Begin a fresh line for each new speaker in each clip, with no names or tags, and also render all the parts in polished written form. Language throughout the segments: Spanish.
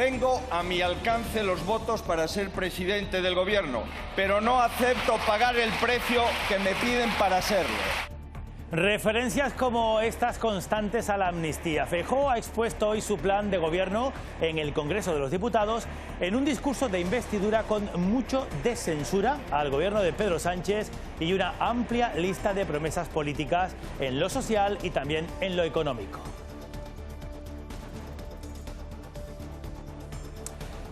Tengo a mi alcance los votos para ser presidente del Gobierno, pero no acepto pagar el precio que me piden para serlo.
Referencias como estas constantes a la amnistía. Feijóo ha expuesto hoy su plan de gobierno en el Congreso de los Diputados en un discurso de investidura con mucho de censura al gobierno de Pedro Sánchez y una amplia lista de promesas políticas en lo social y también en lo económico.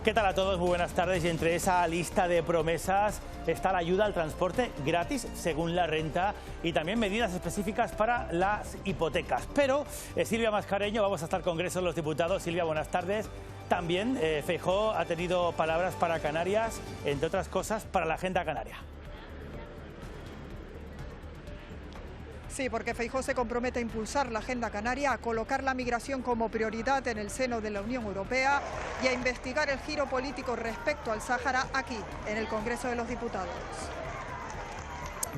¿Qué tal a todos? Muy buenas tardes. Y entre esa lista de promesas está la ayuda al transporte gratis según la renta y también medidas específicas para las hipotecas. Pero Silvia Mascareño, vamos hasta el Congreso de los Diputados. Silvia, buenas tardes. También Feijóo ha tenido palabras para Canarias, entre otras cosas, para la agenda canaria.
Sí, porque Feijóo se compromete a impulsar la agenda canaria, a colocar la migración como prioridad en el seno de la Unión Europea y a investigar el giro político respecto al Sáhara aquí, en el Congreso de los Diputados.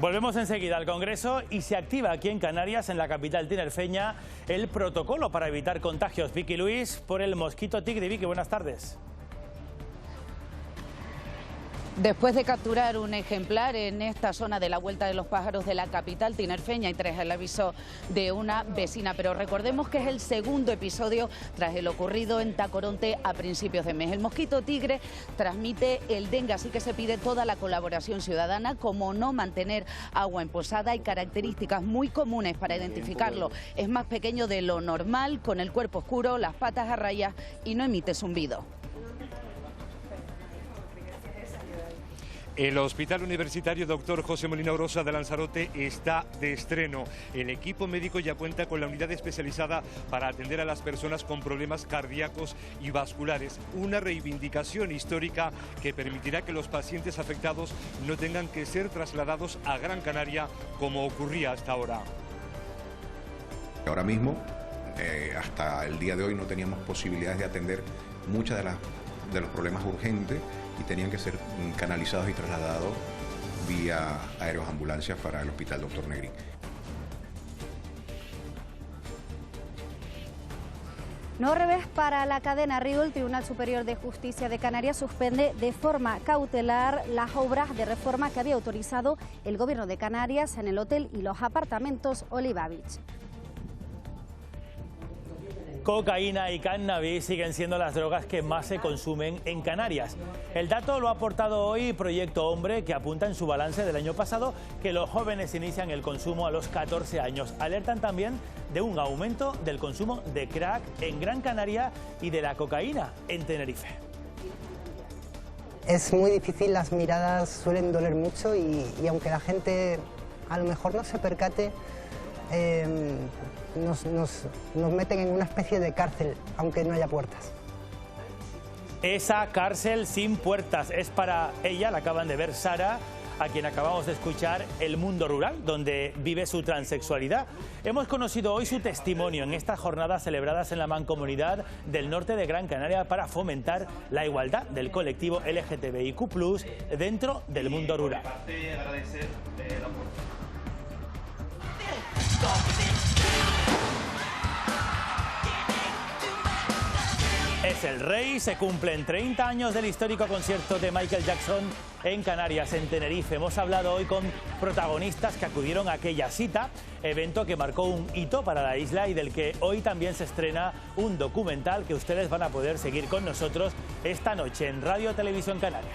Volvemos enseguida al Congreso y se activa aquí en Canarias, en la capital tinerfeña, el protocolo para evitar contagios. Vicky Luis, por el mosquito tigre. Vicky, buenas tardes.
Después de capturar un ejemplar en esta zona de la Vuelta de los Pájaros de la capital tinerfeña y tras el aviso de una vecina, pero recordemos que es el segundo episodio tras el ocurrido en Tacoronte a principios de mes. El mosquito tigre transmite el dengue, así que se pide toda la colaboración ciudadana, como no mantener agua en posada. Hay características muy comunes para identificarlo. Es más pequeño de lo normal, con el cuerpo oscuro, las patas a rayas y no emite zumbido.
El Hospital Universitario Dr. José Molina Orosa de Lanzarote está de estreno. El equipo médico ya cuenta con la unidad especializada para atender a las personas con problemas cardíacos y vasculares. Una reivindicación histórica que permitirá que los pacientes afectados no tengan que ser trasladados a Gran Canaria como ocurría hasta ahora.
Ahora mismo, hasta el día de hoy, no teníamos posibilidades de atender muchos de los problemas urgentes y tenían que ser canalizados y trasladados vía aéreos ambulancias para el Hospital Dr. Negrín.
No revés para la cadena Río. El Tribunal Superior de Justicia de Canarias suspende de forma cautelar las obras de reforma que había autorizado el Gobierno de Canarias en el hotel y los apartamentos Oliva Beach.
Cocaína y cannabis siguen siendo las drogas que más se consumen en Canarias. El dato lo ha aportado hoy Proyecto Hombre, que apunta en su balance del año pasado que los jóvenes inician el consumo a los 14 años. Alertan también de un aumento del consumo de crack en Gran Canaria y de la cocaína en Tenerife.
Es muy difícil, las miradas suelen doler mucho y aunque la gente a lo mejor no se percate, nos meten en una especie de cárcel, aunque no haya puertas.
Esa cárcel sin puertas es para ella, la acaban de ver Sara, a quien acabamos de escuchar, El Mundo Rural, donde vive su transexualidad. Hemos conocido hoy su testimonio en estas jornadas celebradas en la Mancomunidad del Norte de Gran Canaria para fomentar la igualdad del colectivo LGTBIQ+ dentro del mundo rural. Es el rey, se cumplen 30 años del histórico concierto de Michael Jackson en Canarias, en Tenerife. Hemos hablado hoy con protagonistas que acudieron a aquella cita, evento que marcó un hito para la isla y del que hoy también se estrena un documental que ustedes van a poder seguir con nosotros esta noche en Radio Televisión Canaria.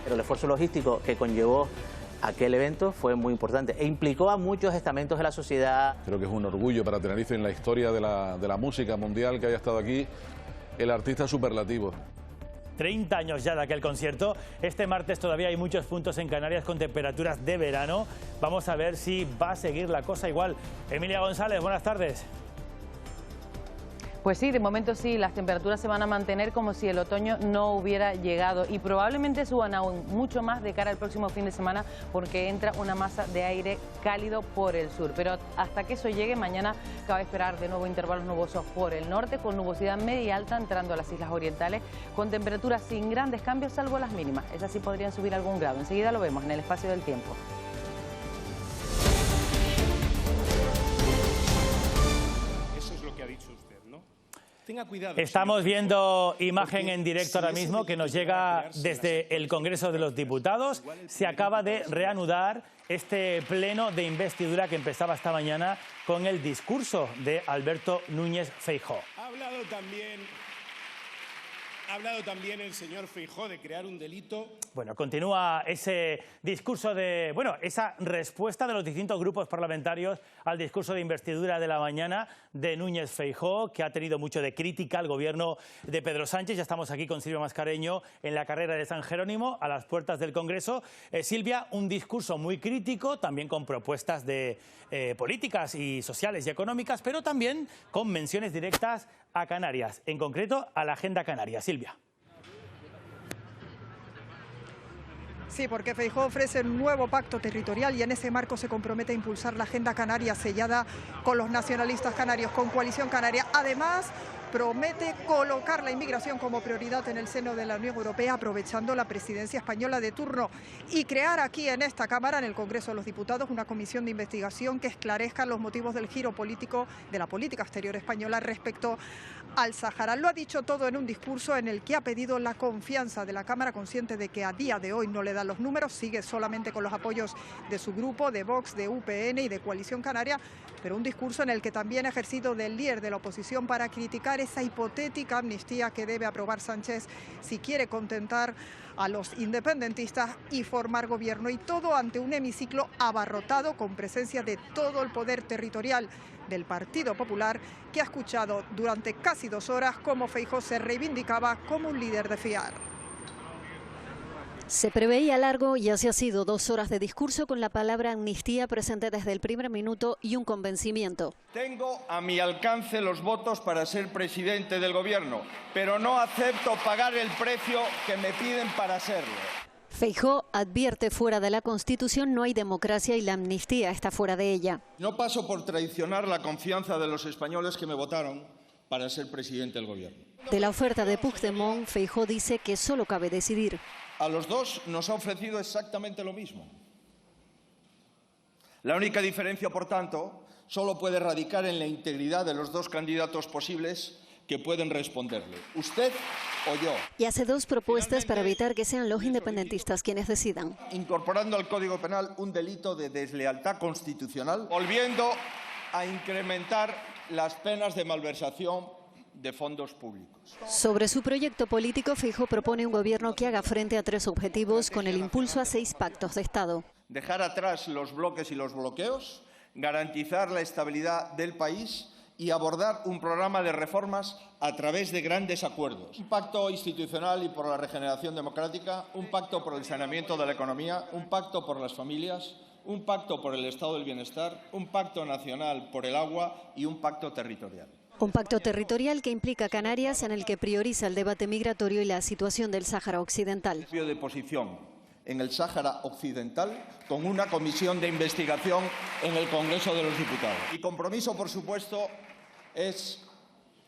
Pero el esfuerzo logístico que conllevó aquel evento fue muy importante e implicó a muchos estamentos de la sociedad.
Creo que es un orgullo para Tenerife en la historia de la música mundial que haya estado aquí el artista superlativo.
30 años ya de aquel concierto. Este martes todavía hay muchos puntos en Canarias con temperaturas de verano. Vamos a ver si va a seguir la cosa igual. Emilia González, buenas tardes.
Pues sí, de momento sí, las temperaturas se van a mantener como si el otoño no hubiera llegado y probablemente suban aún mucho más de cara al próximo fin de semana porque entra una masa de aire cálido por el sur. Pero hasta que eso llegue, mañana cabe esperar de nuevo intervalos nubosos por el norte con nubosidad media y alta entrando a las islas orientales con temperaturas sin grandes cambios salvo las mínimas. Esas sí podrían subir algún grado. Enseguida lo vemos en el espacio del tiempo.
Estamos viendo imagen en directo ahora mismo que nos llega desde el Congreso de los Diputados. Se acaba de reanudar este pleno de investidura que empezaba esta mañana con el discurso de Alberto Núñez Feijóo.
Ha hablado también el señor Feijóo de crear un delito.
Bueno, continúa ese discurso de, esa respuesta de los distintos grupos parlamentarios al discurso de investidura de la mañana de Núñez Feijóo, que ha tenido mucho de crítica al gobierno de Pedro Sánchez. Ya estamos aquí con Silvia Mascareño en la carrera de San Jerónimo, a las puertas del Congreso. Silvia, un discurso muy crítico, también con propuestas de políticas y sociales y económicas, pero también con menciones directas a Canarias, en concreto a la Agenda Canaria. Silvia.
Sí, porque Feijóo ofrece un nuevo pacto territorial y en ese marco se compromete a impulsar la Agenda Canaria sellada con los nacionalistas canarios, con Coalición Canaria. Además, promete colocar la inmigración como prioridad en el seno de la Unión Europea, aprovechando la presidencia española de turno, y crear aquí en esta Cámara, en el Congreso de los Diputados, una comisión de investigación que esclarezca los motivos del giro político de la política exterior española respecto al Sáhara. Lo ha dicho todo en un discurso en el que ha pedido la confianza de la Cámara, consciente de que a día de hoy no le dan los números, sigue solamente con los apoyos de su grupo, de Vox, de UPN y de Coalición Canaria, pero un discurso en el que también ha ejercido del líder de la oposición para criticar esa hipotética amnistía que debe aprobar Sánchez si quiere contentar a los independentistas y formar gobierno, y todo ante un hemiciclo abarrotado con presencia de todo el poder territorial del Partido Popular, que ha escuchado durante casi 2 horas cómo Feijóo se reivindicaba como un líder de fiar.
Se preveía largo y así ha sido. 2 horas de discurso con la palabra amnistía presente desde el primer minuto y un convencimiento.
Tengo a mi alcance los votos para ser presidente del Gobierno, pero no acepto pagar el precio que me piden para serlo.
Feijóo advierte: fuera de la Constitución no hay democracia y la amnistía está fuera de ella.
No paso por traicionar la confianza de los españoles que me votaron para ser presidente del Gobierno.
De la oferta de Puigdemont, Feijóo dice que solo cabe decidir.
A los dos nos ha ofrecido exactamente lo mismo. La única diferencia, por tanto, solo puede radicar en la integridad de los dos candidatos posibles que pueden responderle, usted o yo.
Y hace 2 propuestas para evitar que sean los independentistas quienes decidan.
Incorporando al Código Penal un delito de deslealtad constitucional, volviendo a incrementar las penas de malversación de fondos públicos.
Sobre su proyecto político, Feijóo propone un gobierno que haga frente a 3 objetivos con el impulso a 6 pactos de Estado.
Dejar atrás los bloques y los bloqueos, garantizar la estabilidad del país y abordar un programa de reformas a través de grandes acuerdos. Un pacto institucional y por la regeneración democrática, un pacto por el saneamiento de la economía, un pacto por las familias, un pacto por el estado del bienestar, un pacto nacional por el agua y un pacto territorial.
Un pacto territorial que implica a Canarias, en el que prioriza el debate migratorio y la situación del Sáhara Occidental.
De posición en el Sáhara Occidental con una comisión de investigación en el Congreso de los Diputados. Mi compromiso, por supuesto, es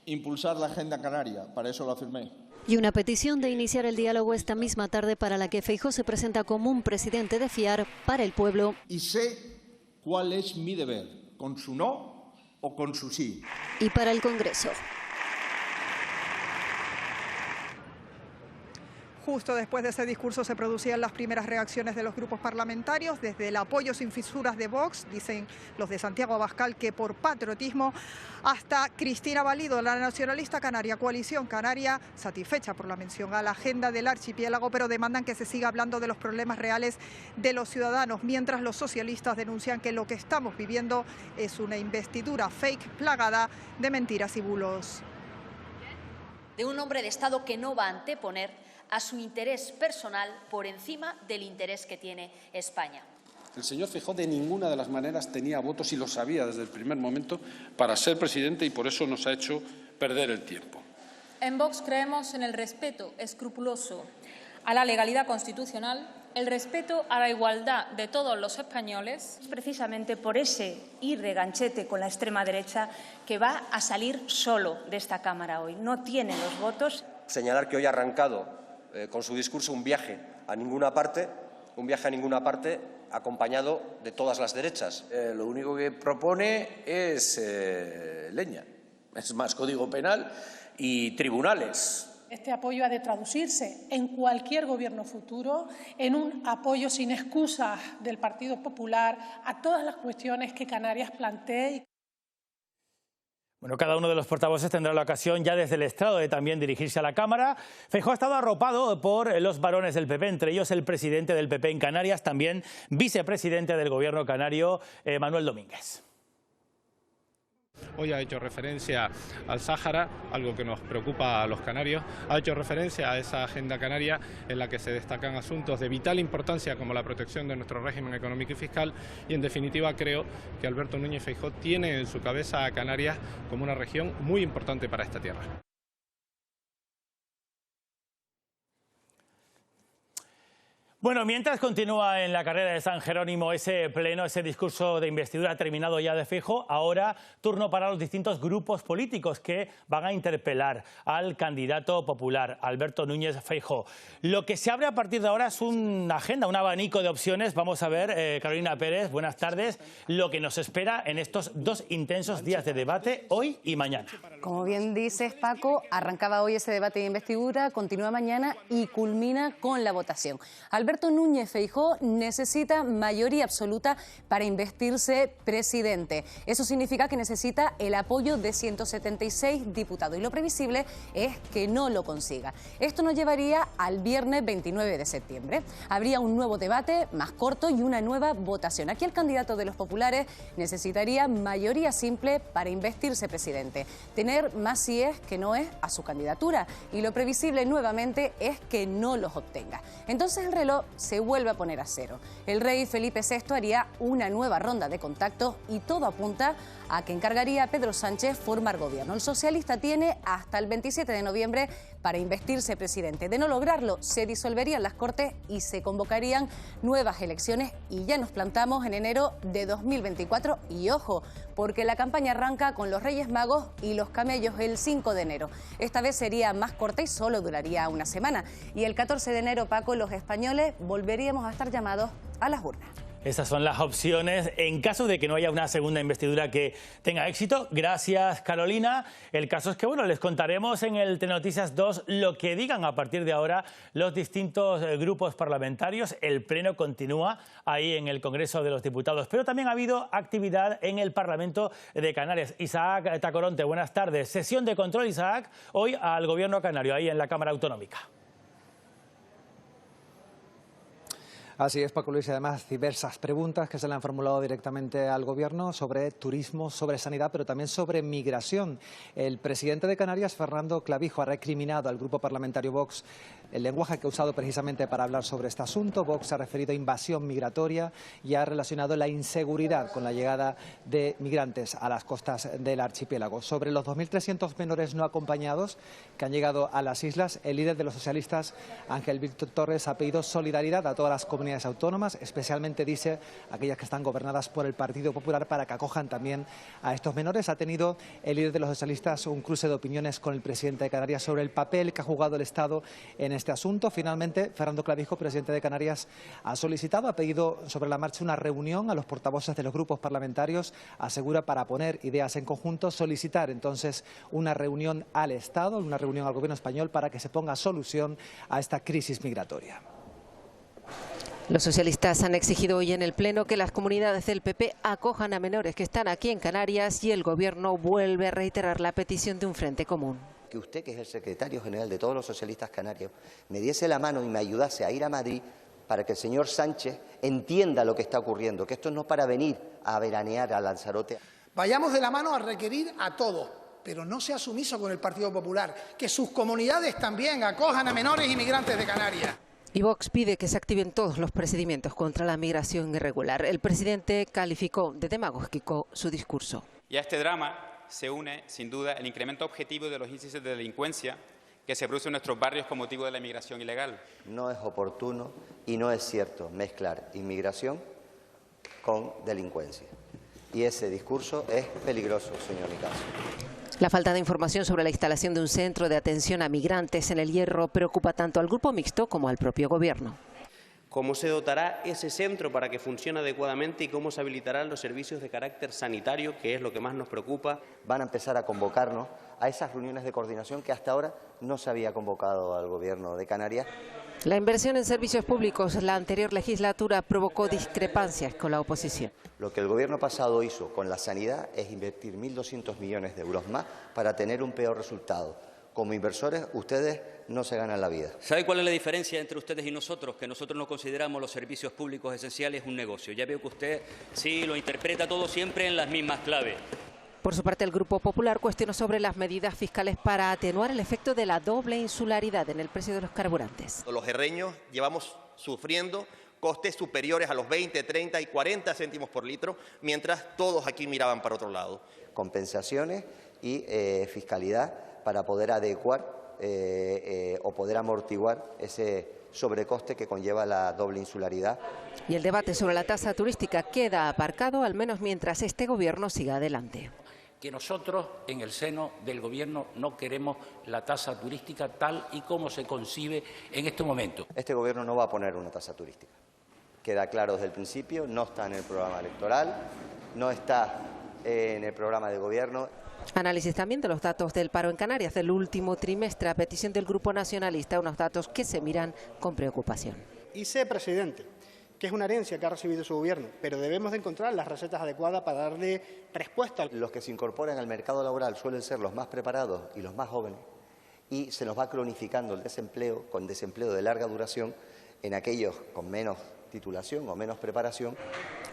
impulsar la Agenda Canaria, para eso lo afirmé.
Y una petición de iniciar el diálogo esta misma tarde, para la que Feijóo se presenta como un presidente de fiar para el pueblo.
Y sé cuál es mi deber, con su no o con su sí.
Y para el Congreso.
Justo después de ese discurso se producían las primeras reacciones de los grupos parlamentarios, desde el apoyo sin fisuras de Vox, dicen los de Santiago Abascal que por patriotismo, hasta Cristina Valido, la nacionalista canaria, Coalición Canaria, satisfecha por la mención a la agenda del archipiélago, pero demandan que se siga hablando de los problemas reales de los ciudadanos, mientras los socialistas denuncian que lo que estamos viviendo es una investidura fake plagada de mentiras y bulos.
De un hombre de Estado que no va a anteponer a su interés personal por encima del interés que tiene España.
El señor Feijóo de ninguna de las maneras tenía votos, y lo sabía desde el primer momento, para ser presidente, y por eso nos ha hecho perder el tiempo.
En Vox creemos en el respeto escrupuloso a la legalidad constitucional, el respeto a la igualdad de todos los españoles.
Precisamente por ese ir de ganchete con la extrema derecha que va a salir solo de esta Cámara hoy. No tiene los votos.
Señalar que hoy ha arrancado con su discurso un viaje a ninguna parte acompañado de todas las derechas.
Lo único que propone es leña, es más Código Penal
y tribunales.
Este apoyo ha de traducirse en cualquier gobierno futuro en un apoyo sin excusas del Partido Popular a todas las cuestiones que Canarias plantee.
Bueno, cada uno de los portavoces tendrá la ocasión ya desde el estrado de también dirigirse a la Cámara. Feijóo ha estado arropado por los varones del PP, entre ellos el presidente del PP en Canarias, también vicepresidente del Gobierno canario, Manuel Domínguez.
Hoy ha hecho referencia al Sáhara, algo que nos preocupa a los canarios. Ha hecho referencia a esa agenda canaria en la que se destacan asuntos de vital importancia como la protección de nuestro régimen económico y fiscal. Y en definitiva creo que Alberto Núñez Feijóo tiene en su cabeza a Canarias como una región muy importante para esta tierra.
Bueno, mientras continúa en la carrera de San Jerónimo ese pleno, ese discurso de investidura terminado ya de Feijóo, ahora turno para los distintos grupos políticos que van a interpelar al candidato popular, Alberto Núñez Feijóo. Lo que se abre a partir de ahora es una agenda, un abanico de opciones. Vamos a ver, Carolina Pérez, buenas tardes, lo que nos espera en estos dos intensos días de debate, hoy y mañana.
Como bien dices, Paco, arrancaba hoy ese debate de investidura, continúa mañana y culmina con la votación. Alberto Núñez Feijóo necesita mayoría absoluta para investirse presidente. Eso significa que necesita el apoyo de 176 diputados y lo previsible es que no lo consiga. Esto nos llevaría al viernes 29 de septiembre. Habría un nuevo debate más corto y una nueva votación. Aquí el candidato de los populares necesitaría mayoría simple para investirse presidente. Tener más síes que no es a su candidatura y lo previsible nuevamente es que no los obtenga. Entonces el reloj se vuelve a poner a cero. El rey Felipe VI haría una nueva ronda de contactos y todo apunta a que encargaría a Pedro Sánchez formar gobierno. El socialista tiene hasta el 27 de noviembre para investirse presidente. De no lograrlo, se disolverían las Cortes y se convocarían nuevas elecciones y ya nos plantamos en enero de 2024 y ojo, porque la campaña arranca con los Reyes Magos y los camellos el 5 de enero. Esta vez sería más corta y solo duraría una semana. Y el 14 de enero, Paco, los españoles volveríamos a estar llamados a las urnas.
Esas son las opciones en caso de que no haya una segunda investidura que tenga éxito. Gracias, Carolina. El caso es que, bueno, les contaremos en el Telenoticias 2 lo que digan a partir de ahora los distintos grupos parlamentarios. El pleno continúa ahí en el Congreso de los Diputados, pero también ha habido actividad en el Parlamento de Canarias. Isaac Tacoronte, buenas tardes. Sesión de control, Isaac, hoy al Gobierno canario, ahí en la Cámara Autonómica.
Así es, Paco Luis, y además diversas preguntas que se le han formulado directamente al Gobierno sobre turismo, sobre sanidad, pero también sobre migración. El presidente de Canarias, Fernando Clavijo, ha recriminado al grupo parlamentario Vox el lenguaje que ha usado precisamente para hablar sobre este asunto. Vox se ha referido a invasión migratoria y ha relacionado la inseguridad con la llegada de migrantes a las costas del archipiélago. Sobre los 2.300 menores no acompañados que han llegado a las islas, el líder de los socialistas, Ángel Víctor Torres, ha pedido solidaridad a todas las comunidades autónomas, especialmente, dice, aquellas que están gobernadas por el Partido Popular, para que acojan también a estos menores. Ha tenido el líder de los socialistas un cruce de opiniones con el presidente de Canarias sobre el papel que ha jugado el Estado en este asunto. Finalmente, Fernando Clavijo, presidente de Canarias, ha pedido sobre la marcha una reunión a los portavoces de los grupos parlamentarios, asegura, para poner ideas en conjunto, solicitar entonces una reunión al Estado, una reunión al Gobierno español para que se ponga solución a esta crisis migratoria.
Los socialistas han exigido hoy en el Pleno que las comunidades del PP acojan a menores que están aquí en Canarias y el Gobierno vuelve a reiterar la petición de un frente común.
Que usted, que es el secretario general de todos los socialistas canarios, me diese la mano y me ayudase a ir a Madrid para que el señor Sánchez entienda lo que está ocurriendo, que esto no es para venir a veranear a Lanzarote.
Vayamos de la mano a requerir a todos, pero no sea sumiso con el Partido Popular, que sus comunidades también acojan a menores inmigrantes de Canarias.
Y Vox pide que se activen todos los procedimientos contra la migración irregular. El presidente calificó de demagógico su discurso.
Y a este drama se une, sin duda, el incremento objetivo de los índices de delincuencia que se produce en nuestros barrios con motivo de la inmigración ilegal.
No es oportuno y no es cierto mezclar inmigración con delincuencia. Y ese discurso es peligroso, señor Nicasio.
La falta de información sobre la instalación de un centro de atención a migrantes en El Hierro preocupa tanto al Grupo Mixto como al propio Gobierno.
cómo se dotará ese centro para que funcione adecuadamente y cómo se habilitarán los servicios de carácter sanitario, que es lo que más nos preocupa.
Van a empezar a convocarnos a esas reuniones de coordinación que hasta ahora no se había convocado al Gobierno de Canarias.
La inversión en servicios públicos la anterior legislatura provocó discrepancias con la oposición.
Lo que el Gobierno pasado hizo con la sanidad es invertir 1.200 millones de euros más para tener un peor resultado. Como inversores, ustedes no se ganan la vida.
¿Sabe cuál es la diferencia entre ustedes y nosotros? Que nosotros no consideramos los servicios públicos esenciales un negocio. Ya veo que usted sí lo interpreta todo siempre en las mismas claves.
Por su parte, el Grupo Popular cuestionó sobre las medidas fiscales para atenuar el efecto de la doble insularidad en el precio de los carburantes.
Los herreños llevamos sufriendo costes superiores a los 20, 30 y 40 céntimos por litro, mientras todos aquí miraban para otro lado.
Compensaciones y fiscalidad para poder adecuar o poder amortiguar ese sobrecoste que conlleva la doble insularidad.
Y el debate sobre la tasa turística queda aparcado, al menos mientras este Gobierno siga adelante.
Que nosotros, en el seno del Gobierno, no queremos la tasa turística tal y como se concibe en este momento.
Este Gobierno no va a poner una tasa turística. Queda claro desde el principio, no está en el programa electoral, no está en el programa de Gobierno.
Análisis también de los datos del paro en Canarias del último trimestre a petición del Grupo Nacionalista, unos datos que se miran con preocupación.
Y sé, presidente, que es una herencia que ha recibido su gobierno, pero debemos de encontrar las recetas adecuadas para darle respuesta.
Los que se incorporan al mercado laboral suelen ser los más preparados y los más jóvenes, y se nos va cronificando el desempleo, con desempleo de larga duración, en aquellos con menos titulación o menos preparación.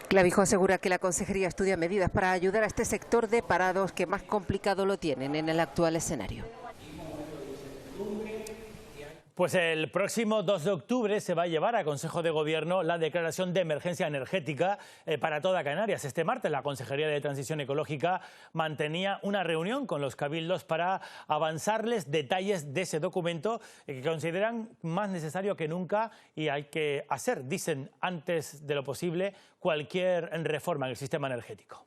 Clavijo asegura que la Consejería estudia medidas para ayudar a este sector de parados que más complicado lo tienen en el actual escenario.
Pues el próximo 2 de octubre se va a llevar a Consejo de Gobierno la declaración de emergencia energética para toda Canarias. Este martes la Consejería de Transición Ecológica mantenía una reunión con los cabildos para avanzarles detalles de ese documento que consideran más necesario que nunca y hay que hacer, dicen, antes de lo posible cualquier reforma en el sistema energético.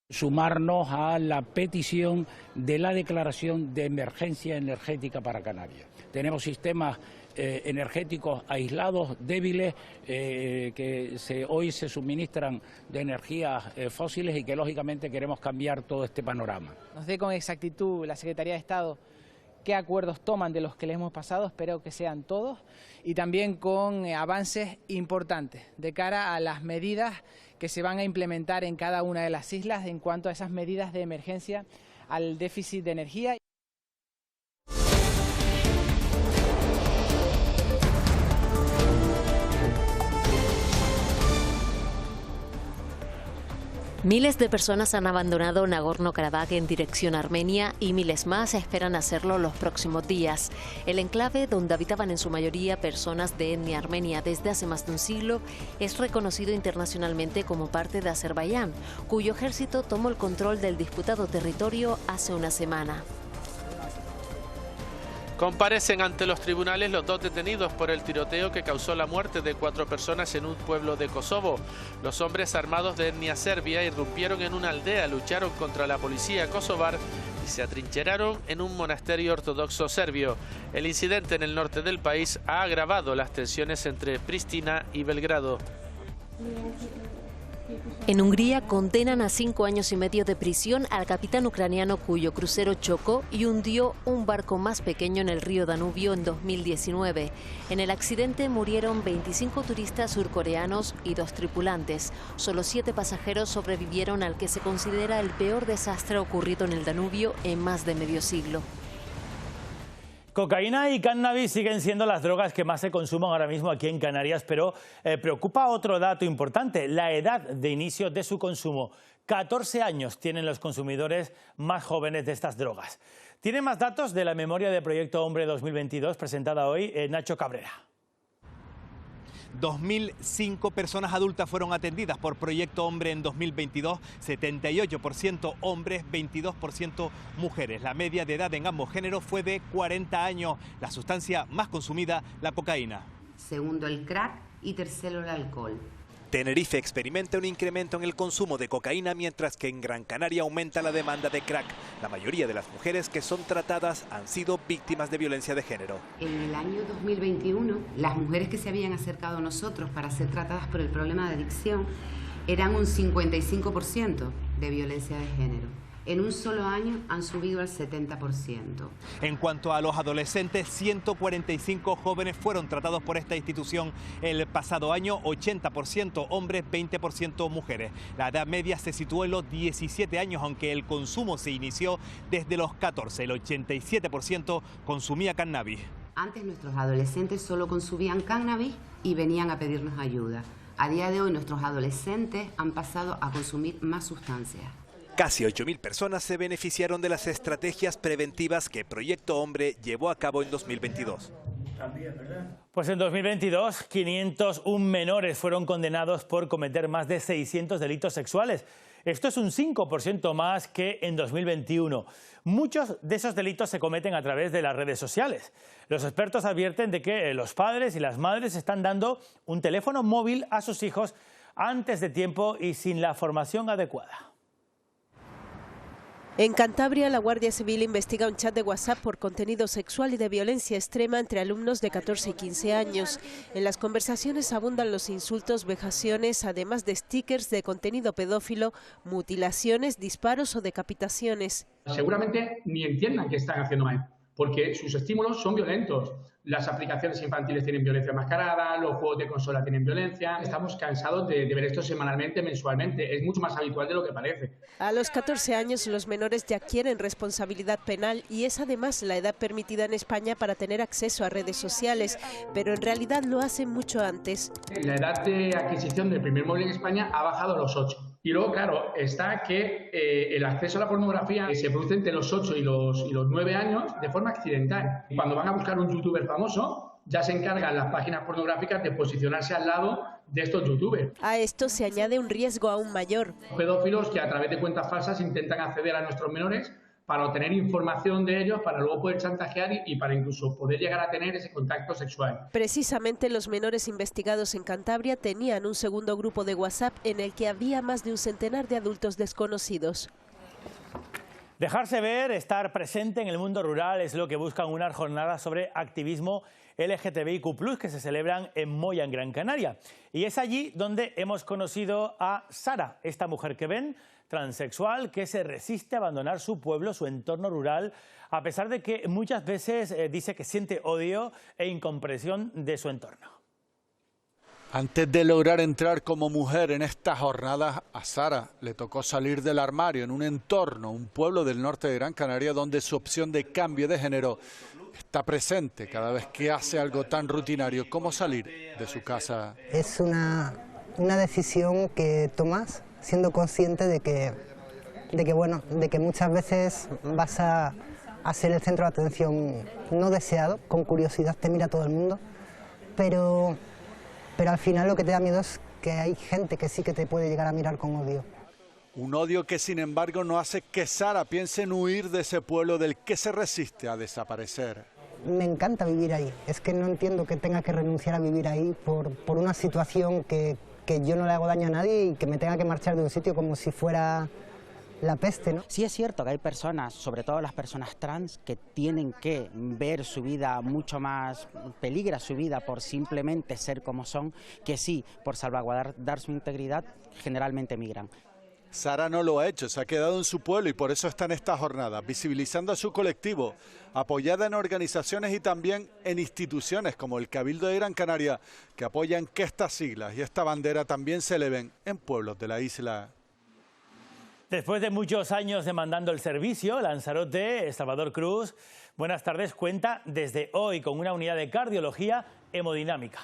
Sumarnos a la petición de la declaración de emergencia energética para Canarias. Tenemos sistemas energéticos aislados, débiles, que hoy se suministran de energías fósiles y que lógicamente queremos cambiar todo este panorama.
Nos dé con exactitud la Secretaría de Estado qué acuerdos toman de los que les hemos pasado, espero que sean todos, y también con avances importantes de cara a las medidas que se van a implementar en cada una de las islas en cuanto a esas medidas de emergencia al déficit de energía.
Miles de personas han abandonado Nagorno-Karabaj en dirección a Armenia y miles más esperan hacerlo los próximos días. El enclave, donde habitaban en su mayoría personas de etnia armenia desde hace más de un siglo, es reconocido internacionalmente como parte de Azerbaiyán, cuyo ejército tomó el control del disputado territorio hace una semana.
Comparecen ante los tribunales los 2 detenidos por el tiroteo que causó la muerte de 4 personas en un pueblo de Kosovo. Los hombres armados de etnia serbia irrumpieron en una aldea, lucharon contra la policía kosovar y se atrincheraron en un monasterio ortodoxo serbio. El incidente en el norte del país ha agravado las tensiones entre Pristina y Belgrado.
En Hungría condenan a 5 años y medio de prisión al capitán ucraniano cuyo crucero chocó y hundió un barco más pequeño en el río Danubio en 2019. En el accidente murieron 25 turistas surcoreanos y 2 tripulantes. Solo 7 pasajeros sobrevivieron al que se considera el peor desastre ocurrido en el Danubio en más de medio siglo.
Cocaína y cannabis siguen siendo las drogas que más se consumen ahora mismo aquí en Canarias, pero preocupa otro dato importante, la edad de inicio de su consumo. 14 años tienen los consumidores más jóvenes de estas drogas. Tiene más datos de la memoria de Proyecto Hombre 2022 presentada hoy Nacho Cabrera.
2.005 personas adultas fueron atendidas por Proyecto Hombre en 2022, 78% hombres, 22% mujeres. La media de edad en ambos géneros fue de 40 años. La sustancia más consumida, la cocaína.
Segundo el crack y tercero el alcohol.
Tenerife experimenta un incremento en el consumo de cocaína, mientras que en Gran Canaria aumenta la demanda de crack. La mayoría de las mujeres que son tratadas han sido víctimas de violencia de género.
En el año 2021, las mujeres que se habían acercado a nosotros para ser tratadas por el problema de adicción eran un 55% de violencia de género. En un solo año han subido al 70%.
En cuanto a los adolescentes, 145 jóvenes fueron tratados por esta institución el pasado año, 80% hombres, 20% mujeres. La edad media se situó en los 17 años, aunque el consumo se inició desde los 14. El 87% consumía cannabis.
Antes nuestros adolescentes solo consumían cannabis y venían a pedirnos ayuda. A día de hoy nuestros adolescentes han pasado a consumir más sustancias.
Casi 8.000 personas se beneficiaron de las estrategias preventivas que Proyecto Hombre llevó a cabo en 2022.
Pues en 2022, 501 menores fueron condenados por cometer más de 600 delitos sexuales. Esto es un 5% más que en 2021. Muchos de esos delitos se cometen a través de las redes sociales. Los expertos advierten de que los padres y las madres están dando un teléfono móvil a sus hijos antes de tiempo y sin la formación adecuada.
En Cantabria, la Guardia Civil investiga un chat de WhatsApp por contenido sexual y de violencia extrema entre alumnos de 14 y 15 años. En las conversaciones abundan los insultos, vejaciones, además de stickers de contenido pedófilo, mutilaciones, disparos o decapitaciones.
Seguramente ni entiendan que están haciendo mal, porque sus estímulos son violentos. Las aplicaciones infantiles tienen violencia enmascarada, los juegos de consola tienen violencia. Estamos cansados de ver esto semanalmente, mensualmente. Es mucho más habitual de lo que parece.
A los 14 años los menores ya adquieren responsabilidad penal y es además la edad permitida en España para tener acceso a redes sociales, pero en realidad lo hacen mucho antes.
La edad de adquisición del primer móvil en España ha bajado a los 8. Y luego, claro, está que el acceso a la pornografía se produce entre los 8 y los 9 años de forma accidental. Cuando van a buscar un youtuber famoso, ya se encargan las páginas pornográficas de posicionarse al lado de estos youtubers.
A esto se añade un riesgo aún mayor.
Pedófilos que a través de cuentas falsas intentan acceder a nuestros menores para obtener información de ellos, para luego poder chantajear y para incluso poder llegar a tener ese contacto sexual.
Precisamente los menores investigados en Cantabria tenían un segundo grupo de WhatsApp en el que había más de un centenar de adultos desconocidos.
Dejarse ver, estar presente en el mundo rural es lo que buscan unas jornadas sobre activismo LGTBIQ+, que se celebran en Moya, en Gran Canaria. Y es allí donde hemos conocido a Sara, esta mujer que ven, transexual, que se resiste a abandonar su pueblo, su entorno rural, a pesar de que muchas veces dice que siente odio e incomprensión de su entorno.
Antes de lograr entrar como mujer en estas jornadas, a Sara le tocó salir del armario en un entorno, un pueblo del norte de Gran Canaria, donde su opción de cambio de género está presente cada vez que hace algo tan rutinario como salir de su casa.
Es una decisión que tomas siendo consciente de que muchas veces vas a ser el centro de atención no deseado. Con curiosidad te mira todo el mundo, pero al final lo que te da miedo es que hay gente que sí que te puede llegar a mirar con odio.
Un odio que sin embargo no hace que Sara piense en huir de ese pueblo del que se resiste a desaparecer.
Me encanta vivir ahí, es que no entiendo que tenga que renunciar a vivir ahí por una situación que yo no le hago daño a nadie y que me tenga que marchar de un sitio como si fuera la peste, ¿no?
Sí es cierto que hay personas, sobre todo las personas trans, que tienen que ver su vida mucho más, peligra su vida por simplemente ser como son, que sí, por salvaguardar su integridad, generalmente migran.
Sara no lo ha hecho, se ha quedado en su pueblo y por eso está en esta jornada, visibilizando a su colectivo, apoyada en organizaciones y también en instituciones como el Cabildo de Gran Canaria, que apoyan que estas siglas y esta bandera también se eleven en pueblos de la isla.
Después de muchos años demandando el servicio, Lanzarote, Salvador Cruz, buenas tardes, cuenta desde hoy con una unidad de cardiología hemodinámica.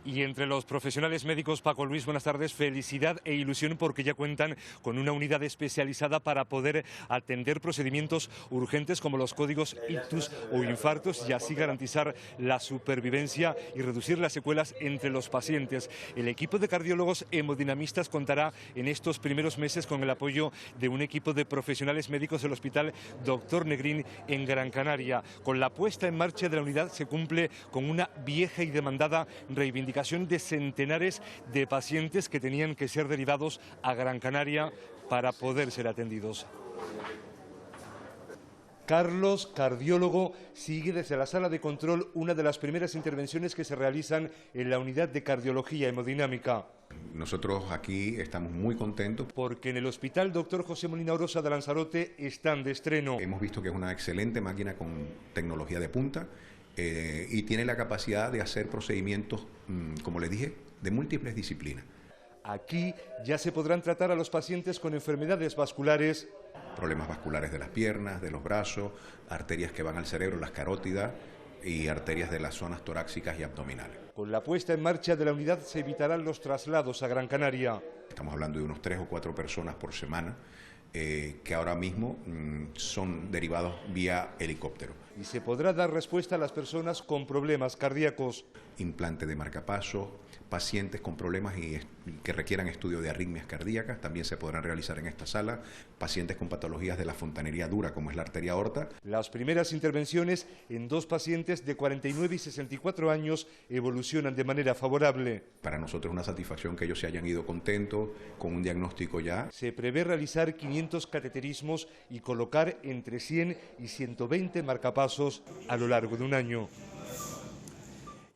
Y entre los profesionales médicos, Paco Luis, buenas tardes, felicidad e ilusión porque ya cuentan con una unidad especializada para poder atender procedimientos urgentes como los códigos ictus o infartos y así garantizar la supervivencia y reducir las secuelas entre los pacientes. El equipo de cardiólogos hemodinamistas contará en estos primeros meses con el apoyo de un equipo de profesionales médicos del Hospital Dr. Negrín en Gran Canaria. Con la puesta en marcha de la unidad se cumple con una vieja y demandada reivindicación de centenares de pacientes que tenían que ser derivados a Gran Canaria para poder ser atendidos. Carlos, cardiólogo, sigue desde la sala de control una de las primeras intervenciones que se realizan en la unidad de cardiología hemodinámica.
Nosotros aquí estamos muy contentos.
Porque en el Hospital Dr. José Molina Orosa de Lanzarote están de estreno.
Hemos visto que es una excelente máquina con tecnología de punta y tiene la capacidad de hacer procedimientos, como les dije, de múltiples disciplinas.
Aquí ya se podrán tratar a los pacientes con enfermedades vasculares.
Problemas vasculares de las piernas, de los brazos, arterias que van al cerebro, las carótidas y arterias de las zonas torácicas y abdominales.
Con la puesta en marcha de la unidad se evitarán los traslados a Gran Canaria.
Estamos hablando de unos 3 o 4 personas por semana que ahora mismo son derivados vía helicóptero.
Y se podrá dar respuesta a las personas con problemas cardíacos.
Implante de marcapasos, pacientes con problemas y que requieran estudio de arritmias cardíacas, también se podrán realizar en esta sala, pacientes con patologías de la fontanería dura, como es la arteria aorta.
Las primeras intervenciones en 2 pacientes de 49 y 64 años evolucionan de manera favorable.
Para nosotros es una satisfacción que ellos se hayan ido contentos, con un diagnóstico ya.
Se prevé realizar 500 cateterismos y colocar entre 100 y 120 marcapasos a lo largo de un año.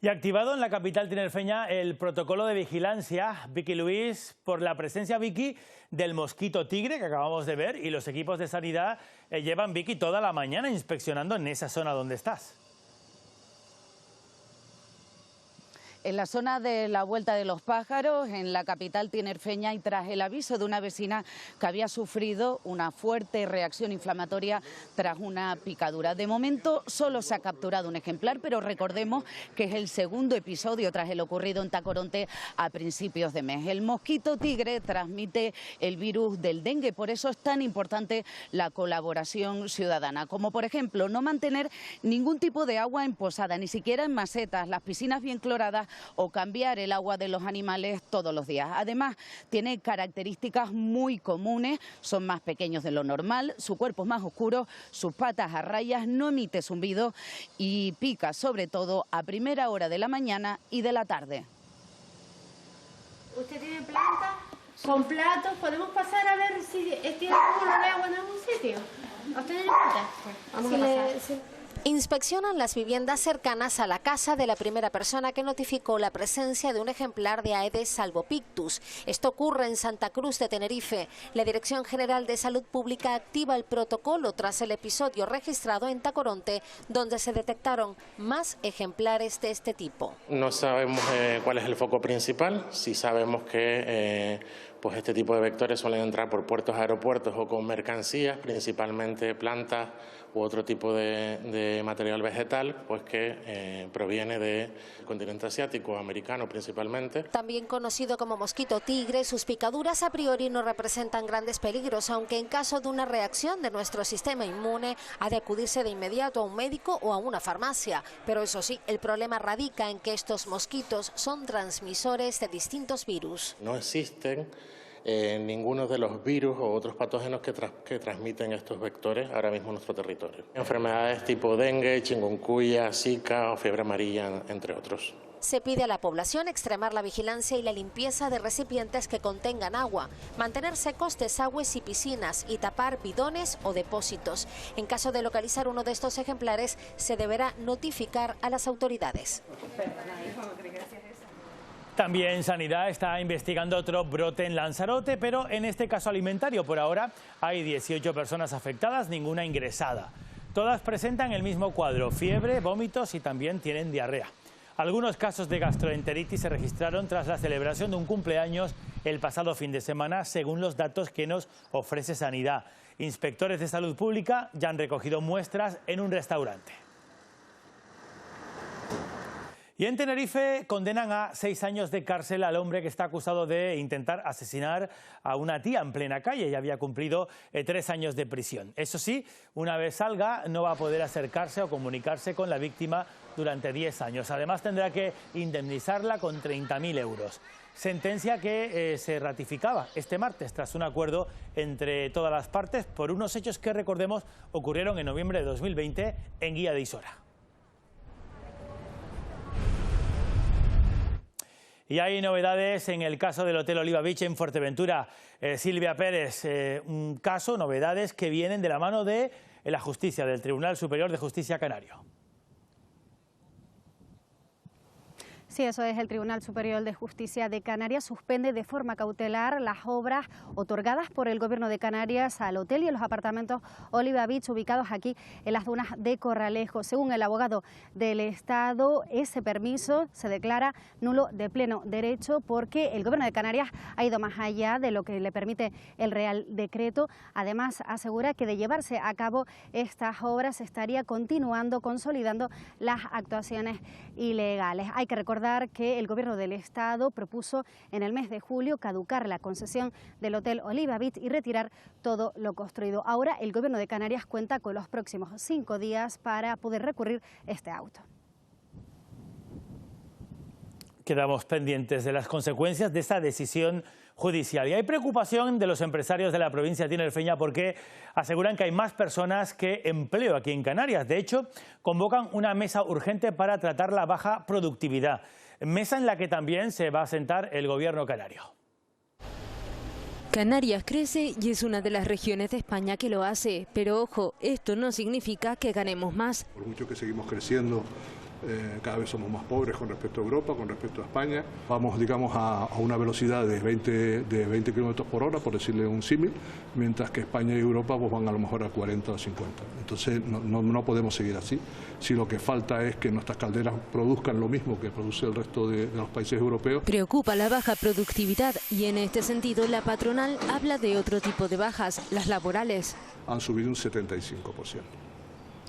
Y activado en la capital tinerfeña el protocolo de vigilancia, Vicky Luis, por la presencia, Vicky, del mosquito tigre que acabamos de ver, y los equipos de sanidad llevan, Vicky, toda la mañana inspeccionando en esa zona donde estás.
En la zona de la Vuelta de los Pájaros, en la capital tinerfeña, y tras el aviso de una vecina que había sufrido una fuerte reacción inflamatoria tras una picadura. De momento solo se ha capturado un ejemplar, pero recordemos que es el segundo episodio tras el ocurrido en Tacoronte a principios de mes. El mosquito tigre transmite el virus del dengue, por eso es tan importante la colaboración ciudadana, como por ejemplo no mantener ningún tipo de agua emposada, ni siquiera en macetas, las piscinas bien cloradas, o cambiar el agua de los animales todos los días. Además, tiene características muy comunes, son más pequeños de lo normal, su cuerpo es más oscuro, sus patas a rayas, no emite zumbido y pica sobre todo a primera hora de la mañana y de la tarde.
¿Usted tiene planta con platos? ¿Podemos pasar a ver si tiene cúmulo de agua en algún sitio? ¿A usted le importa? Vamos a pasar.
Inspeccionan las viviendas cercanas a la casa de la primera persona que notificó la presencia de un ejemplar de Aedes albopictus. Esto ocurre en Santa Cruz de Tenerife. La Dirección General de Salud Pública activa el protocolo tras el episodio registrado en Tacoronte, donde se detectaron más ejemplares de este tipo.
No sabemos cuál es el foco principal, sí sabemos que pues este tipo de vectores suelen entrar por puertos, aeropuertos o con mercancías, principalmente plantas u otro tipo de material vegetal, pues que proviene del continente asiático, americano principalmente.
También conocido como mosquito tigre, sus picaduras a priori no representan grandes peligros, aunque en caso de una reacción de nuestro sistema inmune ha de acudirse de inmediato a un médico o a una farmacia. Pero eso sí, el problema radica en que estos mosquitos son transmisores de distintos virus.
No existen ninguno de los virus o otros patógenos que transmiten estos vectores ahora mismo en nuestro territorio. Enfermedades tipo dengue, chikungunya, zika o fiebre amarilla, entre otros.
Se pide a la población extremar la vigilancia y la limpieza de recipientes que contengan agua, mantener secos desagües y piscinas y tapar bidones o depósitos. En caso de localizar uno de estos ejemplares, se deberá notificar a las autoridades.
También Sanidad está investigando otro brote en Lanzarote, pero en este caso alimentario. Por ahora hay 18 personas afectadas, ninguna ingresada. Todas presentan el mismo cuadro, fiebre, vómitos y también tienen diarrea. Algunos casos de gastroenteritis se registraron tras la celebración de un cumpleaños el pasado fin de semana, según los datos que nos ofrece Sanidad. Inspectores de Salud Pública ya han recogido muestras en un restaurante. Y en Tenerife condenan a 6 años de cárcel al hombre que está acusado de intentar asesinar a una tía en plena calle y había cumplido 3 años de prisión. Eso sí, una vez salga no va a poder acercarse o comunicarse con la víctima durante 10 años. Además tendrá que indemnizarla con 30.000 euros. Sentencia que se ratificaba este martes tras un acuerdo entre todas las partes por unos hechos que, recordemos, ocurrieron en noviembre de 2020 en Guía de Isora. Y hay novedades en el caso del Hotel Oliva Beach en Fuerteventura. Silvia Pérez, un caso, novedades que vienen de la mano de la justicia, del Tribunal Superior de Justicia Canario.
Sí, eso es. El Tribunal Superior de Justicia de Canarias suspende de forma cautelar las obras otorgadas por el Gobierno de Canarias al hotel y a los apartamentos Oliva Beach ubicados aquí en las dunas de Corralejo. Según el abogado del Estado, ese permiso se declara nulo de pleno derecho porque el Gobierno de Canarias ha ido más allá de lo que le permite el Real Decreto. Además, asegura que de llevarse a cabo estas obras se estaría continuando, consolidando las actuaciones ilegales. Hay que recordar que el Gobierno del Estado propuso en el mes de julio caducar la concesión del Hotel Oliva Beach y retirar todo lo construido. Ahora el Gobierno de Canarias cuenta con los próximos 5 días para poder recurrir este auto.
Quedamos pendientes de las consecuencias de esta decisión judicial. Y hay preocupación de los empresarios de la provincia tinerfeña porque aseguran que hay más personas que empleo aquí en Canarias. De hecho, convocan una mesa urgente para tratar la baja productividad. Mesa en la que también se va a sentar el gobierno canario.
Canarias crece y es una de las regiones de España que lo hace. Pero ojo, esto no significa que ganemos más.
Por mucho que seguimos creciendo, cada vez somos más pobres con respecto a Europa, con respecto a España. Vamos, digamos, a una velocidad de 20 kilómetros por hora, por decirle un símil, mientras que España y Europa pues, van a lo mejor a 40 o 50. Entonces no podemos seguir así. Si lo que falta es que nuestras calderas produzcan lo mismo que produce el resto de los países europeos.
Preocupa la baja productividad y en este sentido la patronal habla de otro tipo de bajas, las laborales.
Han subido un 75%.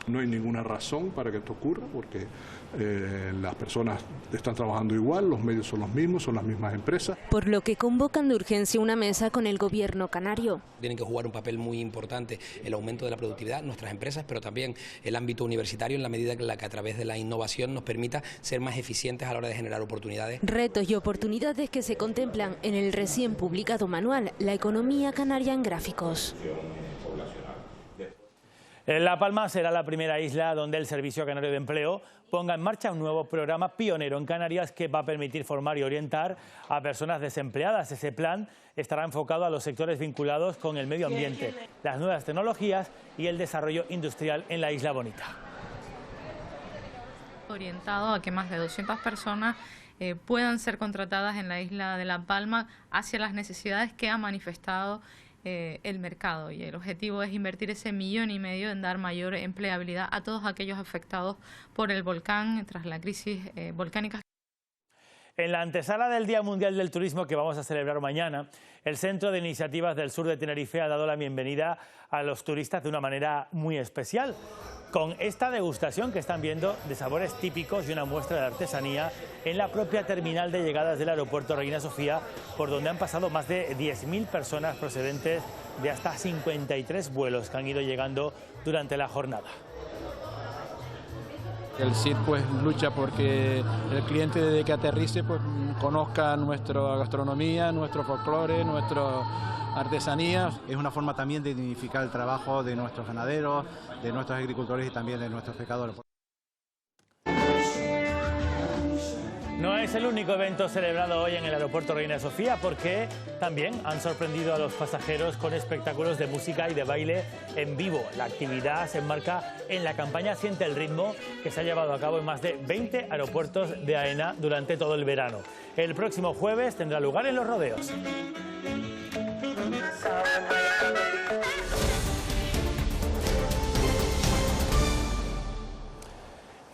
No hay ninguna razón para que esto ocurra porque las personas están trabajando igual, los medios son los mismos, son las mismas empresas.
Por lo que convocan de urgencia una mesa con el gobierno canario.
Tienen que jugar un papel muy importante el aumento de la productividad, nuestras empresas, pero también el ámbito universitario en la medida en la que a través de la innovación nos permita ser más eficientes a la hora de generar oportunidades.
Retos y oportunidades que se contemplan en el recién publicado manual La economía canaria en gráficos.
La Palma será la primera isla donde el Servicio Canario de Empleo ponga en marcha un nuevo programa pionero en Canarias que va a permitir formar y orientar a personas desempleadas. Ese plan estará enfocado a los sectores vinculados con el medio ambiente, las nuevas tecnologías y el desarrollo industrial en la Isla Bonita.
Orientado a que más de 200 personas puedan ser contratadas en la isla de La Palma hacia las necesidades que ha manifestado el mercado, y el objetivo es invertir ese 1,5 millones en dar mayor empleabilidad a todos aquellos afectados por el volcán tras la crisis volcánica.
En la antesala del Día Mundial del Turismo que vamos a celebrar mañana, el Centro de Iniciativas del Sur de Tenerife ha dado la bienvenida a los turistas de una manera muy especial, con esta degustación que están viendo de sabores típicos y una muestra de artesanía en la propia terminal de llegadas del aeropuerto Reina Sofía, por donde han pasado más de 10.000 personas procedentes de hasta 53 vuelos que han ido llegando durante la jornada.
El CID pues lucha porque el cliente desde que aterrice pues conozca nuestra gastronomía, nuestro folclore, nuestra artesanía.
Es una forma también de dignificar el trabajo de nuestros ganaderos, de nuestros agricultores y también de nuestros pescadores.
No es el único evento celebrado hoy en el aeropuerto Reina Sofía, porque también han sorprendido a los pasajeros con espectáculos de música y de baile en vivo. La actividad se enmarca en la campaña Siente el ritmo, que se ha llevado a cabo en más de 20 aeropuertos de AENA durante todo el verano. El próximo jueves tendrá lugar en Los Rodeos.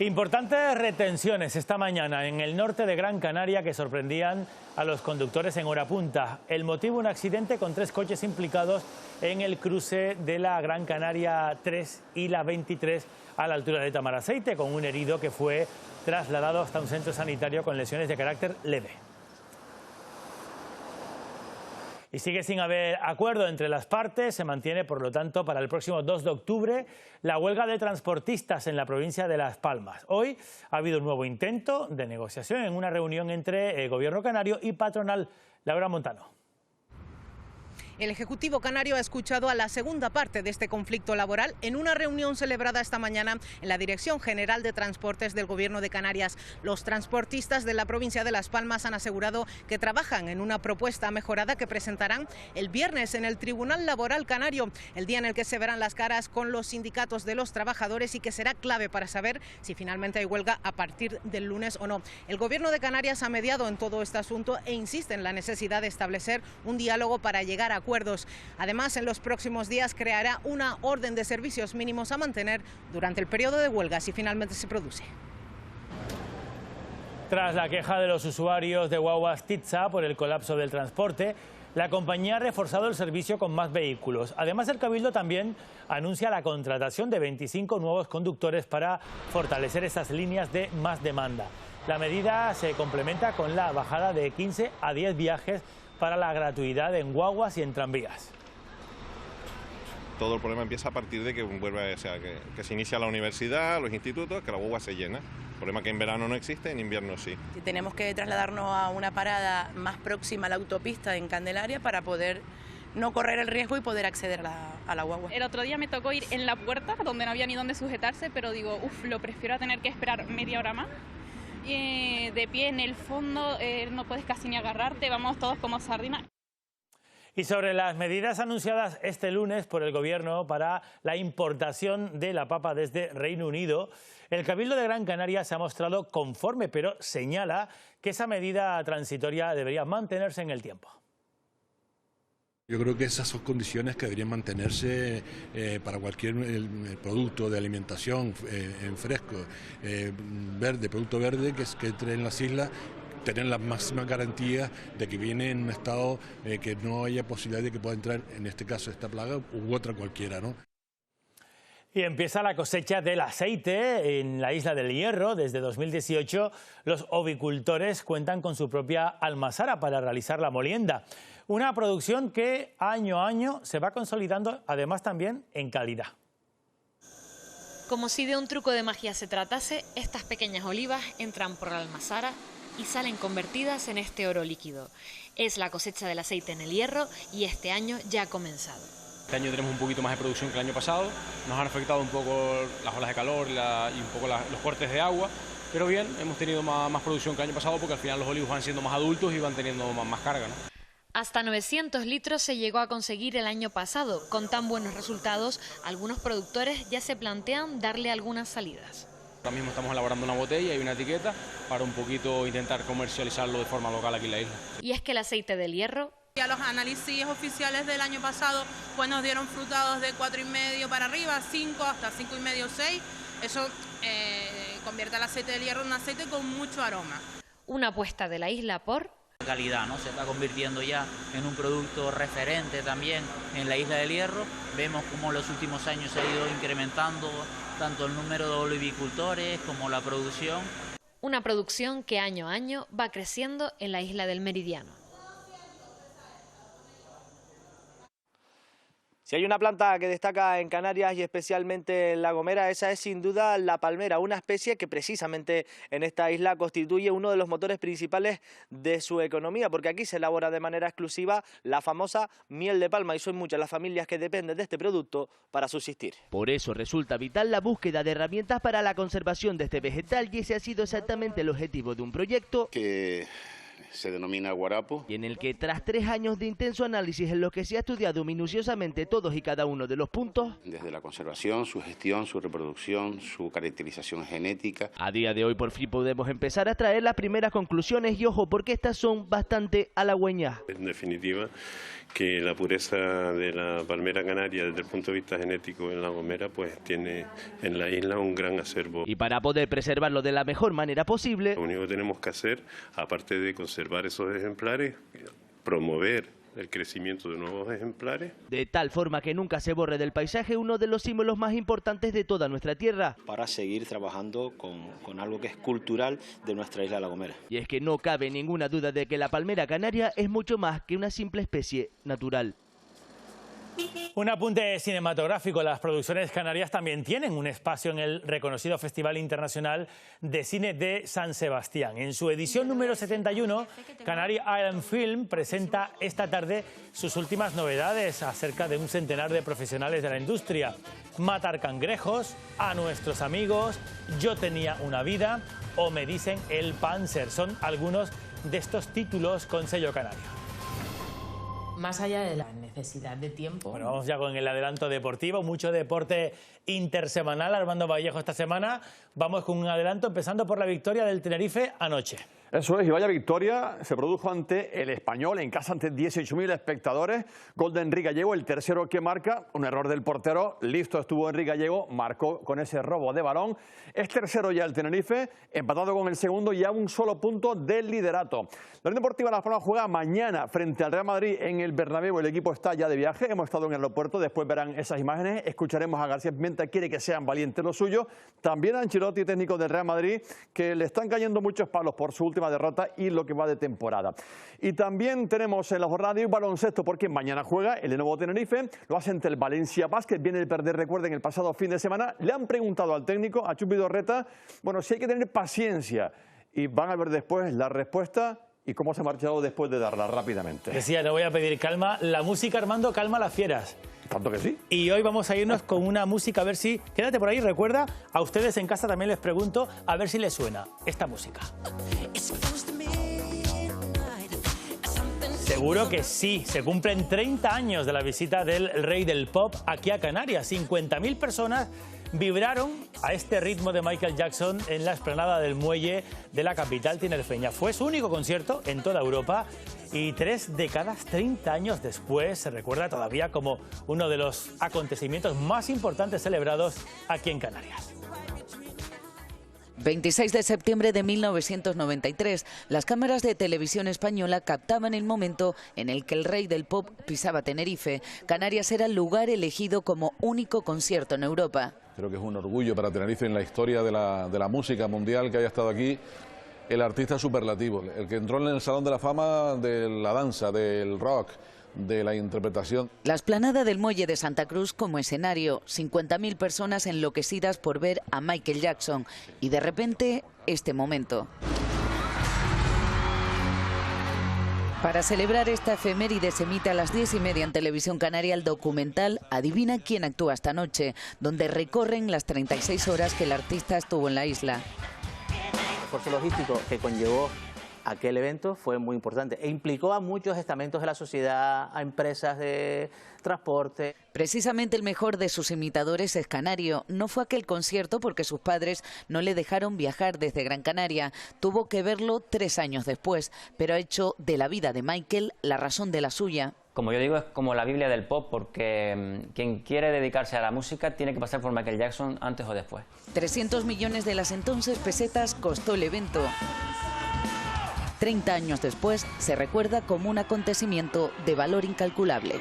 Importantes retenciones esta mañana en el norte de Gran Canaria que sorprendían a los conductores en hora punta. El motivo, un accidente con 3 coches implicados en el cruce de la Gran Canaria 3 y la 23 a la altura de Tamaraceite, con un herido que fue trasladado hasta un centro sanitario con lesiones de carácter leve. Y sigue sin haber acuerdo entre las partes. Se mantiene, por lo tanto, para el próximo 2 de octubre la huelga de transportistas en la provincia de Las Palmas. Hoy ha habido un nuevo intento de negociación en una reunión entre el Gobierno canario y patronal. Laura Montano.
El Ejecutivo canario ha escuchado a la segunda parte de este conflicto laboral en una reunión celebrada esta mañana en la Dirección General de Transportes del Gobierno de Canarias. Los transportistas de la provincia de Las Palmas han asegurado que trabajan en una propuesta mejorada que presentarán el viernes en el Tribunal Laboral Canario, el día en el que se verán las caras con los sindicatos de los trabajadores y que será clave para saber si finalmente hay huelga a partir del lunes o no. El Gobierno de Canarias ha mediado en todo este asunto e insiste en la necesidad de establecer un diálogo para llegar a acuerdos. Además, en los próximos días creará una orden de servicios mínimos a mantener durante el periodo de huelga si finalmente se produce.
Tras la queja de los usuarios de guaguas Titsa por el colapso del transporte, la compañía ha reforzado el servicio con más vehículos. Además, el Cabildo también anuncia la contratación de 25 nuevos conductores para fortalecer esas líneas de más demanda. La medida se complementa con la bajada de 15 a 10 viajes para la gratuidad en guaguas y en tranvías.
Todo el problema empieza a partir de que vuelve, o sea, que se inicia la universidad, los institutos, que la guagua se llena. El problema que en verano no existe, en invierno sí.
Tenemos que trasladarnos a una parada más próxima a la autopista en Candelaria para poder no correr el riesgo y poder acceder a la guagua.
El otro día me tocó ir en la puerta, donde no había ni dónde sujetarse, pero digo, lo prefiero a tener que esperar media hora más. De pie en el fondo, no puedes casi ni agarrarte, vamos todos como sardinas.
Y sobre las medidas anunciadas este lunes por el Gobierno para la importación de la papa desde Reino Unido, el Cabildo de Gran Canaria se ha mostrado conforme, pero señala que esa medida transitoria debería mantenerse en el tiempo.
Yo creo que esas son condiciones que deberían mantenerse para cualquier producto de alimentación en fresco, producto verde que entre en las islas, tener las máximas garantías de que viene en un estado que no haya posibilidad de que pueda entrar, en este caso, esta plaga u otra cualquiera, ¿no?
Y empieza la cosecha del aceite en la isla del Hierro. Desde 2018 los ovicultores cuentan con su propia almazara para realizar la molienda. Una producción que año a año se va consolidando, además también en calidad.
Como si de un truco de magia se tratase, estas pequeñas olivas entran por la almazara y salen convertidas en este oro líquido. Es la cosecha del aceite en el Hierro y este año ya ha comenzado.
Este año tenemos un poquito más de producción que el año pasado, nos han afectado un poco las olas de calor y un poco los cortes de agua, pero bien, hemos tenido más producción que el año pasado porque al final los olivos van siendo más adultos y van teniendo más carga, ¿no?
Hasta 900 litros se llegó a conseguir el año pasado. Con tan buenos resultados, algunos productores ya se plantean darle algunas salidas.
Ahora mismo estamos elaborando una botella y una etiqueta para un poquito intentar comercializarlo de forma local aquí en la isla.
Y es que el aceite del Hierro...
Ya los análisis oficiales del año pasado pues nos dieron frutados de 4,5 para arriba, 5 hasta 5,5, 6. Eso convierte el aceite del Hierro en un aceite con mucho aroma.
Una apuesta de la isla por...
calidad, ¿no? Se está convirtiendo ya en un producto referente también en la isla del Hierro. Vemos cómo en los últimos años se ha ido incrementando tanto el número de olivicultores como la producción.
Una producción que año a año va creciendo en la isla del Meridiano.
Si hay una planta que destaca en Canarias y especialmente en La Gomera, esa es sin duda la palmera, una especie que precisamente en esta isla constituye uno de los motores principales de su economía, porque aquí se elabora de manera exclusiva la famosa miel de palma y son muchas las familias que dependen de este producto para subsistir. Por eso resulta vital la búsqueda de herramientas para la conservación de este vegetal y ese ha sido exactamente el objetivo de un proyecto
que
se denomina guarapo.
Y en el que tras 3 años de intenso análisis en los que se ha estudiado minuciosamente todos y cada uno de los puntos,
desde la conservación, su gestión, su reproducción, su caracterización genética.
A día de hoy por fin podemos empezar a traer las primeras conclusiones y ojo porque estas son bastante halagüeñas.
En definitiva, que la pureza de la palmera canaria desde el punto de vista genético en La Gomera pues tiene en la isla un gran acervo.
Y para poder preservarlo de la mejor manera posible,
lo único que tenemos que hacer, aparte de conservar esos ejemplares, promover el crecimiento de nuevos ejemplares.
De tal forma que nunca se borre del paisaje uno de los símbolos más importantes de toda nuestra tierra.
Para seguir trabajando con algo que es cultural de nuestra isla de La Gomera.
Y es que no cabe ninguna duda de que la palmera canaria es mucho más que una simple especie natural.
Un apunte cinematográfico. Las producciones canarias también tienen un espacio en el reconocido Festival Internacional de Cine de San Sebastián. En su edición número 71, Canary Island Film presenta esta tarde sus últimas novedades acerca de un centenar de profesionales de la industria. Matar cangrejos, A nuestros amigos, Yo tenía una vida o Me dicen el Panzer. Son algunos de estos títulos con sello canario.
Más allá de la necesidad de tiempo.
Bueno, vamos ya con el adelanto deportivo, mucho deporte intersemanal. Armando Vallejo esta semana. Vamos con un adelanto empezando por la victoria del Tenerife anoche.
Eso es, y vaya victoria se produjo ante el Español, en casa ante 18.000 espectadores. Gol de Enrique Gallego, el tercero que marca, un error del portero, listo estuvo Enrique Gallego, marcó con ese robo de balón. Es tercero ya el Tenerife, empatado con el segundo y a un solo punto del liderato. La Unión Deportiva Las Palmas juega mañana frente al Real Madrid en el Bernabéu, el equipo está ya de viaje, hemos estado en el aeropuerto, después verán esas imágenes, escucharemos a García Pimenta, quiere que sean valientes los suyos, también a Ancelotti, técnico del Real Madrid, que le están cayendo muchos palos por su última derrota y lo que va de temporada. Y también tenemos en la jornada de hoy baloncesto, porque mañana juega el Lenovo Tenerife, lo hace ante el Valencia Basket, viene de perder, recuerden, el pasado fin de semana. Le han preguntado al técnico, a Chupi Dorreta, bueno, si hay que tener paciencia, y van a ver después la respuesta y cómo se ha marchado después de darla rápidamente.
Decía, le voy a pedir calma. La música, Armando, calma a las fieras.
Tanto que sí.
Y hoy vamos a irnos con una música, a ver si... Quédate por ahí, recuerda, a ustedes en casa también les pregunto, a ver si les suena esta música. Seguro que sí, se cumplen 30 años de la visita del rey del pop aquí a Canarias. 50.000 personas vibraron a este ritmo de Michael Jackson en la explanada del muelle de la capital tinerfeña. Fue su único concierto en toda Europa y 3 décadas, 30 años después, se recuerda todavía como uno de los acontecimientos más importantes celebrados aquí en Canarias.
26 de septiembre de 1993, las cámaras de televisión española captaban el momento en el que el rey del pop pisaba Tenerife. Canarias era el lugar elegido como único concierto en Europa.
Creo que es un orgullo para Tenerife en la historia de la música mundial que haya estado aquí el artista superlativo, el que entró en el Salón de la Fama de la danza, del rock, de la interpretación.
La explanada del muelle de Santa Cruz como escenario, 50.000 personas enloquecidas por ver a Michael Jackson y de repente este momento. Para celebrar esta efeméride se emite a las 10:30 en Televisión Canaria el documental Adivina quién actúa esta noche, donde recorren las 36 horas que el artista estuvo en la isla.
El esfuerzo logístico que conllevó aquel evento fue muy importante e implicó a muchos estamentos de la sociedad, a empresas de transporte.
Precisamente el mejor de sus imitadores es canario. No fue aquel concierto porque sus padres no le dejaron viajar desde Gran Canaria. Tuvo que verlo 3 años después, pero ha hecho de la vida de Michael la razón de la suya.
Como yo digo, es como la Biblia del pop, porque quien quiere dedicarse a la música tiene que pasar por Michael Jackson antes o después.
300 millones de las entonces pesetas costó el evento. 30 años después se recuerda como un acontecimiento de valor incalculable.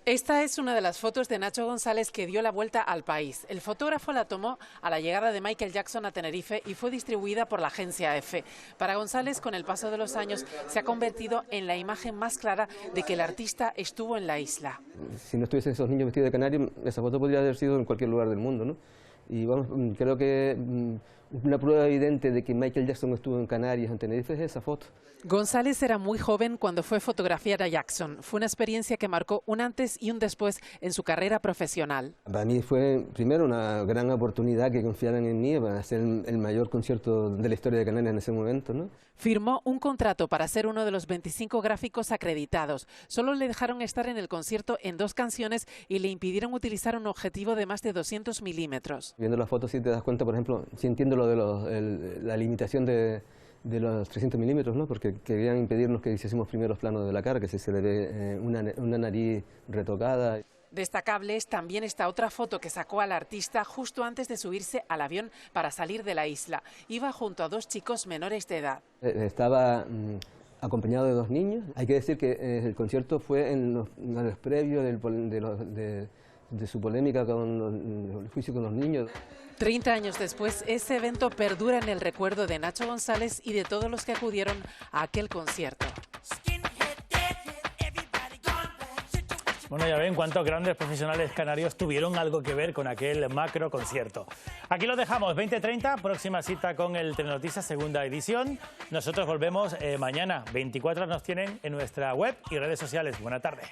Esta es una de las fotos de Nacho González que dio la vuelta al país. El fotógrafo la tomó a la llegada de Michael Jackson a Tenerife y fue distribuida por la agencia EFE. Para González, con el paso de los años, se ha convertido en la imagen más clara de que el artista estuvo en la isla.
Si no estuviesen esos niños vestidos de canario, esa foto podría haber sido en cualquier lugar del mundo, ¿no? Y vamos, creo que
una prueba evidente de que Michael Jackson estuvo en Canarias, en Tenerife, es esa foto.
González era muy joven cuando fue a fotografiar a Jackson. Fue una experiencia que marcó un antes y un después en su carrera profesional.
Para mí fue primero una gran oportunidad que confiaran en mí para hacer el mayor concierto de la historia de Canarias en ese momento, ¿no?
Firmó un contrato para ser uno de los 25 gráficos acreditados. Solo le dejaron estar en el concierto en 2 canciones y le impidieron utilizar un objetivo de más de 200 milímetros.
Viendo las fotos sí te das cuenta, por ejemplo, sí entiendo lo de la limitación de los 300 milímetros, ¿no? Porque querían impedirnos que hiciésemos primeros planos de la cara, que se le ve una nariz retocada.
Destacable es también esta otra foto que sacó al artista justo antes de subirse al avión para salir de la isla. Iba junto a 2 chicos menores de edad.
Estaba acompañado de 2 niños. Hay que decir que el concierto fue en los previos de su polémica con el juicio con los niños.
30 años después, ese evento perdura en el recuerdo de Nacho González y de todos los que acudieron a aquel concierto.
Bueno, ya ven cuántos grandes profesionales canarios tuvieron algo que ver con aquel macro concierto. Aquí lo dejamos, 20:30, próxima cita con el Telenoticias, segunda edición. Nosotros volvemos mañana, 24 nos tienen en nuestra web y redes sociales. Buena tarde.